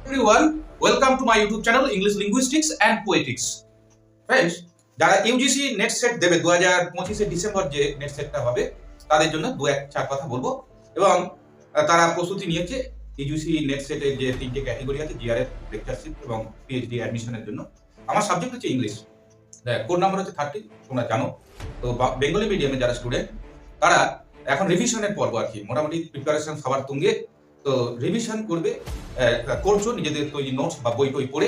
Everyone, welcome to my YouTube channel English Linguistics and Poetics. Friends, যারা UGC net set দেবে 2025 December যে net সেটটা হবে তাদের জন্য দু এক চার কথা বলবো এবং তারা প্রস্তুতি নিয়েছে ইউজিসি নেট সেটের যে তিনটে ক্যাটাগরি আছে জিআরএফ, লেকচারশিপ এবং পিএইচডি অ্যাডমিশনের জন্য। আমার সাবজেক্ট হচ্ছে ইংলিশ, কোড নাম্বার হচ্ছে 30, তোমরা জানো। তো বেঙ্গলি মিডিয়ামে যারা স্টুডেন্ট তারা এখন রিভিশনের পর্ব আর কি, মোটামুটি প্রিপারেশন সবার তুঙ্গে। তো রিভিশন করবে, করছো নিজেদের তৈরি নোটস বা বই টই পড়ে।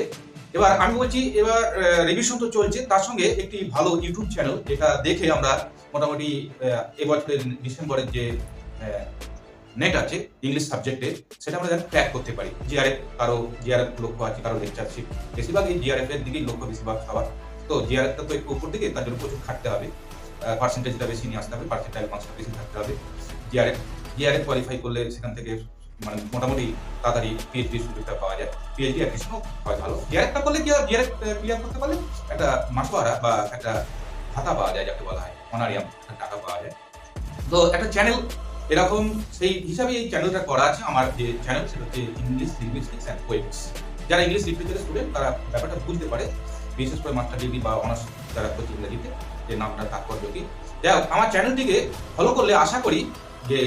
এবার আমি বলছি, এবার রিভিশন তো চলছে, তার সঙ্গে একটি ভালো ইউটিউব চ্যানেল যেটা দেখে আমরা মোটামুটি এবছরের ডিসেম্বরের যে নেট আছে ইংলিশ সাবজেক্টে সেটা আমরা যেন ক্র্যাক করতে পারি। কারো জিআরএফ লক্ষ্য আছে, কারো লেকচারশিপ, বেশিরভাগ এই জিআরএফ এর দিকেই লক্ষ্য বেশিরভাগ সবার। তো জিআরএফটা তো একটু উপর দিকে, তার জন্য প্রচুর খাটতে হবে, পার্সেন্টেজটা বেশি নিয়ে আসতে হবে, পার্সেন্টাইল মার্কসটা বেশি থাকতে হবে। জিআরএফ কোয়ালিফাই করলে সেখান থেকে মানে মোটামুটি তাড়াতাড়ি পিএইচডি সুযোগটা পাওয়া যায়, পিএইচডি অ্যাডমিশনও হয় ভালো। জিআরএফটা করলে কি, জিআরএফ ক্লিয়ার করতে পারলে একটা মাসোয়ারা বা একটা ভাতা পাওয়া যায়, যাকে বলা হয় অনারিয়াম টাকা পাওয়া যায়। তো একটা চ্যানেল এরকম, সেই হিসাবে এই চ্যানেলটা করা আছে। আমার যে চ্যানেল সেটা হচ্ছে ইংলিশ লিঙ্গুইস্টিক্স অ্যান্ড পোয়েটিক্স। যারা ইংলিশ লিটারেচারের স্টুডেন্ট তারা ব্যাপারটা বুঝতে পারে, বিশেষ করে মাস্টার ডিগ্রি বা অনার্স যারা করছে ইংরেজিতে, যে নামটা তাৎপর্য কি। যাই হোক, আমার চ্যানেলটিকে ফলো করলে আশা করি যে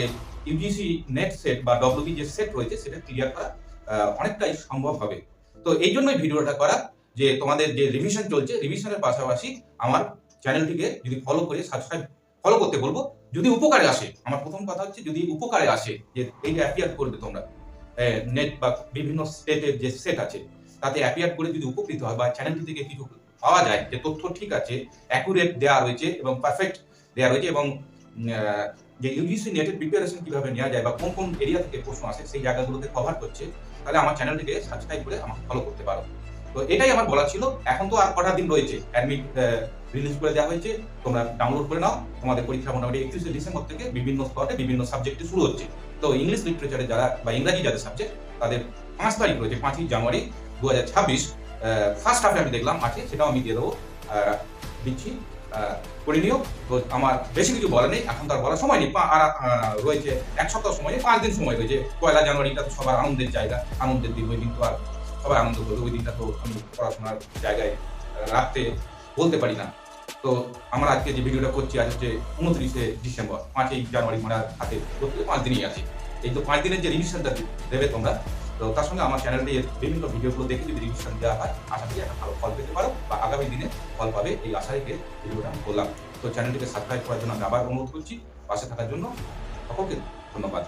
ইউজিসি নেট সেট বা ডব্লিউবি যে সেট রয়েছে সেটা ক্লিয়ার করা অনেকটাই সম্ভব হবে। তো এই জন্যই ভিডিওটা করা, যে তোমাদের যে রিভিশন চলছে, রিভিশনের পাশাপাশি আমার চ্যানেলটিকে যদি ফলো করতে বলবো, যদি উপকারে আসে। আমার প্রথম কথা হচ্ছে যদি উপকারে আসে, যে এইটা অ্যাপিয়ার করবে তোমরা নেট বা বিভিন্ন স্টেটের যে সেট আছে তাতে অ্যাপিয়ার করে যদি উপকৃত হয় বা চ্যানেলটি থেকে কিছু পাওয়া যায়, যে তথ্য ঠিক আছে, অ্যাকুরেট দেওয়া রয়েছে এবং পারফেক্ট দেওয়া রয়েছে, এবং যে ইউজিসি নেটের প্রিপারেশন কিভাবে নেওয়া যায় বা কোন কোন এরিয়া থেকে প্রশ্ন আসে সেই জায়গাগুলোকে কভার করছে, তাহলে আমার চ্যানেলটিকে সাবস্ক্রাইব করে আমাকে ফলো করতে পারো। তো এটাই আমার বলা ছিল। এখন তো আর কটা দিন রয়েছে, অ্যাডমিট রিলিজ করে দেওয়া হয়েছে, তোমরা ডাউনলোড করে নাও। তোমাদের পরীক্ষা মোটামুটি 31শে ডিসেম্বর থেকে বিভিন্ন স্পটে বিভিন্ন সাবজেক্টে শুরু হচ্ছে। তো ইংলিশ লিটারেচারে যারা বা ইংরাজি যাদের সাবজেক্ট তাদের 5 তারিখ রয়েছে, 5ই জানুয়ারি 2026। ফার্স্ট হাফে আমি দেখলাম আছে, সেটাও আমি দিয়ে দেবো, দিচ্ছি, করে নিও। তো আমার বেশি কিছু বলা নেই, এখন তার বলার সময় নেই। আর রয়েছে 1 সপ্তাহ সময়, 5 দিন সময় রয়েছে। 1 জানুয়ারিটা তো সবার আনন্দের জায়গা, আনন্দের দিন। ওই দিন তো আর সবাই আনন্দ করবে, ওই দিনটা তো আমি পড়াশোনার জায়গায় রাখতে বলতে পারি না। তো আমরা আজকে যে ভিডিওটা করছি আজ হচ্ছে 29শে ডিসেম্বর, 5ই জানুয়ারি মানে হাতে 5 দিনই আছে। এই তো 5 দিনের যে রিভিশনটা দেবে তোমরা, তো তার সঙ্গে আমার চ্যানেলে বিভিন্ন ভিডিওগুলো দেখে যদি রিভিশন দেওয়া হয়, আশা করি একটা ভালো ফল পেতে পারো বা আগামী দিনে ফল পাবে, এই আশা রেখে ভিডিওটা আমি করলাম। তো চ্যানেলটিকে সাবস্ক্রাইব করার জন্য আমি আবার অনুরোধ করছি, পাশে থাকার জন্য সকলকে ধন্যবাদ।